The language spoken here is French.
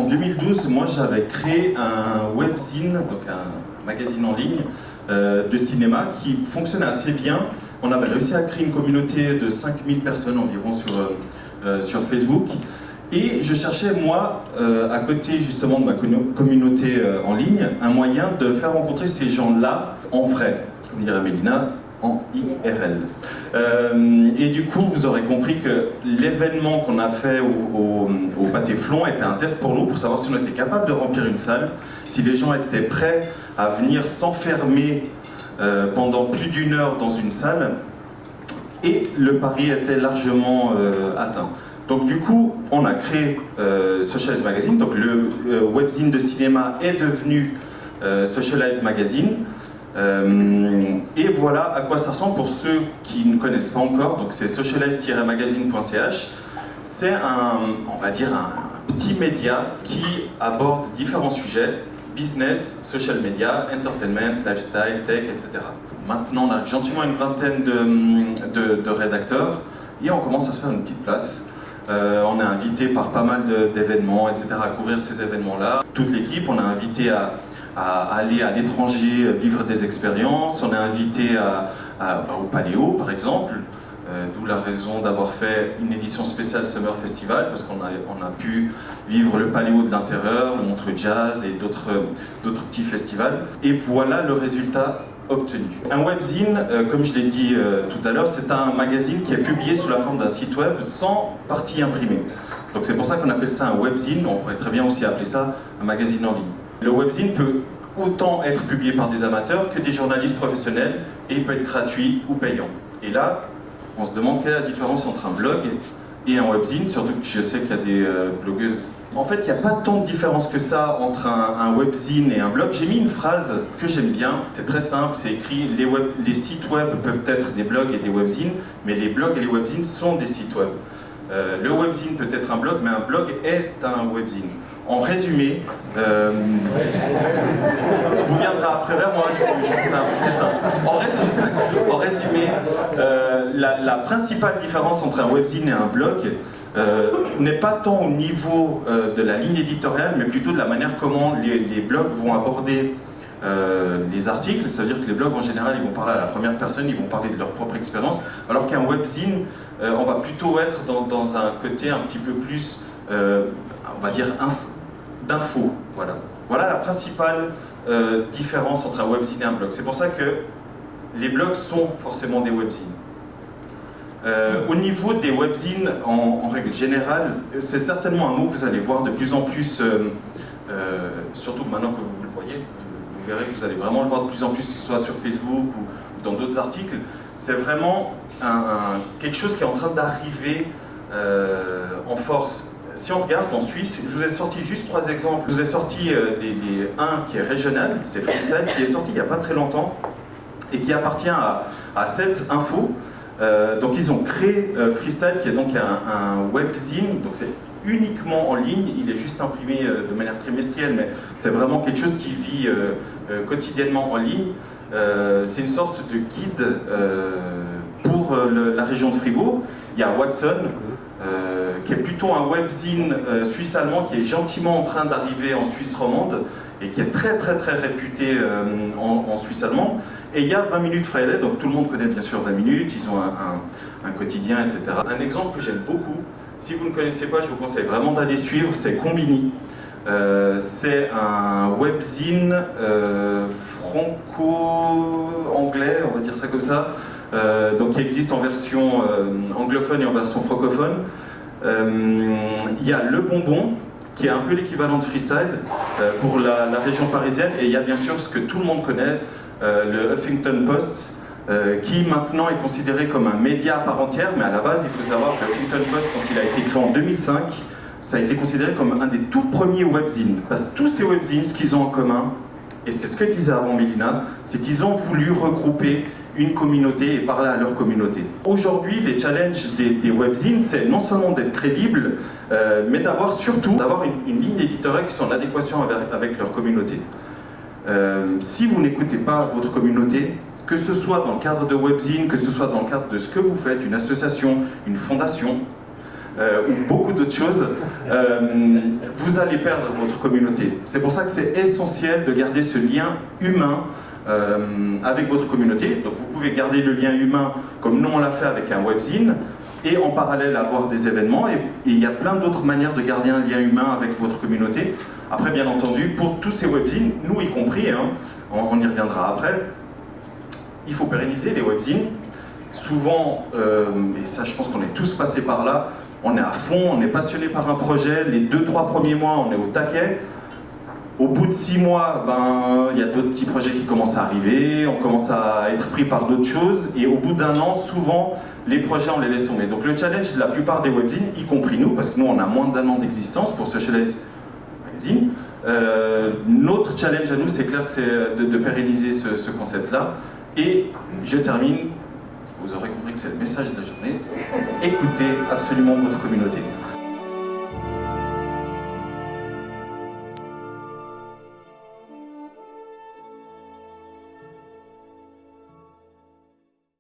En 2012, moi j'avais créé un webzine, donc un magazine en ligne de cinéma qui fonctionnait assez bien. On avait réussi à créer une communauté de 5000 personnes environ sur Facebook. Et je cherchais, moi, à côté justement de ma communauté en ligne, un moyen de faire rencontrer ces gens-là en vrai, comme dirait Mélina, en IRL. Et du coup, vous aurez compris que l'événement qu'on a fait au Pâté Flon était un test pour nous, pour savoir si on était capable de remplir une salle, si les gens étaient prêts à venir s'enfermer pendant plus d'une heure dans une salle, et le pari était largement atteint. Donc du coup, on a créé Socialize Magazine, donc le webzine de cinéma est devenu Socialize Magazine. Et voilà à quoi ça ressemble pour ceux qui ne connaissent pas encore. Donc c'est socialize-magazine.ch. C'est on va dire un petit média qui aborde différents sujets: business, social media, entertainment, lifestyle, tech, etc. Maintenant, on a gentiment une vingtaine de rédacteurs et on commence à se faire une petite place. On est invité par pas mal d'événements, etc., à couvrir ces événements-là. Toute l'équipe, on a invité à aller à l'étranger vivre des expériences. On est invité au Paléo, par exemple, d'où la raison d'avoir fait une édition spéciale Summer Festival, parce qu'on a pu vivre le Paléo de l'intérieur, le Montreux Jazz et d'autres petits festivals. Et voilà le résultat obtenu. Un webzine, comme je l'ai dit tout à l'heure, c'est un magazine qui est publié sous la forme d'un site web sans partie imprimée. Donc c'est pour ça qu'on appelle ça un webzine. On pourrait très bien aussi appeler ça un magazine en ligne. Le webzine peut autant être publié par des amateurs que des journalistes professionnels, et il peut être gratuit ou payant. Et là, on se demande quelle est la différence entre un blog et un webzine, surtout que je sais qu'il y a des blogueuses. En fait, il n'y a pas tant de différence que ça entre un webzine et un blog. J'ai mis une phrase que j'aime bien, c'est très simple, c'est écrit: les sites web peuvent être des blogs et des webzines, mais les blogs et les webzines sont des sites web. Le webzine peut être un blog, mais un blog est un webzine. En résumé, vous viendrez après vers moi, je vous ferai un petit dessin. En résumé, la principale différence entre un webzine et un blog n'est pas tant au niveau de la ligne éditoriale, mais plutôt de la manière comment les blogs vont aborder les articles. C'est-à-dire que les blogs en général, ils vont parler à la première personne, ils vont parler de leur propre expérience, alors qu'un webzine, on va plutôt être dans un côté un petit peu plus, on va dire, d'info. Voilà la principale différence entre un webzine et un blog. C'est pour ça que les blogs sont forcément des webzines. Au niveau des webzines, en règle générale, c'est certainement un mot que vous allez voir de plus en plus, surtout maintenant que vous le voyez, vous verrez que vous allez vraiment le voir de plus en plus, soit sur Facebook ou dans d'autres articles. C'est vraiment quelque chose qui est en train d'arriver en force. Si on regarde en Suisse, je vous ai sorti juste 3 exemples. Je vous ai sorti un qui est régional, c'est Freestyle, qui est sorti il n'y a pas très longtemps et qui appartient à 7 infos. Donc ils ont créé Freestyle, qui est donc un webzine, donc c'est uniquement en ligne, il est juste imprimé de manière trimestrielle, mais c'est vraiment quelque chose qui vit quotidiennement en ligne. C'est une sorte de guide pour la région de Fribourg. Il y a Watson, qui est plutôt un webzine suisse-allemand qui est gentiment en train d'arriver en Suisse romande et qui est très réputé en Suisse allemande. Et il y a 20 minutes Friday, donc tout le monde connaît bien sûr 20 minutes, ils ont un quotidien, etc. Un exemple que j'aime beaucoup, si vous ne connaissez pas, je vous conseille vraiment d'aller suivre, c'est Combini. C'est un webzine franco-anglais, on va dire ça comme ça, donc qui existe en version anglophone et en version francophone. Il y a Le Bonbon, qui est un peu l'équivalent de Freestyle pour la région parisienne, et il y a bien sûr ce que tout le monde connaît, le Huffington Post, qui maintenant est considéré comme un média à part entière, mais à la base, il faut savoir que le Huffington Post, quand il a été créé en 2005, ça a été considéré comme un des tout premiers webzines. Parce que tous ces webzines, ce qu'ils ont en commun, et c'est ce que disait avant Mélina, c'est qu'ils ont voulu regrouper une communauté et parler à leur communauté. Aujourd'hui, les challenges des webzines, c'est non seulement d'être crédibles, mais surtout d'avoir une ligne éditoriale qui soit en adéquation avec leur communauté. Si vous n'écoutez pas votre communauté, que ce soit dans le cadre de webzine, que ce soit dans le cadre de ce que vous faites, une association, une fondation, ou beaucoup d'autres choses, vous allez perdre votre communauté. C'est pour ça que c'est essentiel de garder ce lien humain avec votre communauté. Donc vous pouvez garder le lien humain comme nous on l'a fait avec un webzine, et en parallèle avoir des événements, et il y a plein d'autres manières de garder un lien humain avec votre communauté. Après, bien entendu, pour tous ces webzines, nous y compris, hein, on y reviendra après, il faut pérenniser les webzines. Souvent, et ça je pense qu'on est tous passés par là, on est à fond, on est passionné par un projet, les 2-3 premiers mois on est au taquet. Au bout de 6 mois, il y a d'autres petits projets qui commencent à arriver, on commence à être pris par d'autres choses, et au bout d'un an, souvent, les projets, on les laisse tomber. Donc le challenge de la plupart des webzines, y compris nous, parce que nous, on a moins d'un an d'existence pour Socialize Magazine, notre challenge à nous, c'est clair que c'est de pérenniser ce concept-là. Et je termine, vous aurez compris que c'est le message de la journée, écoutez absolument votre communauté.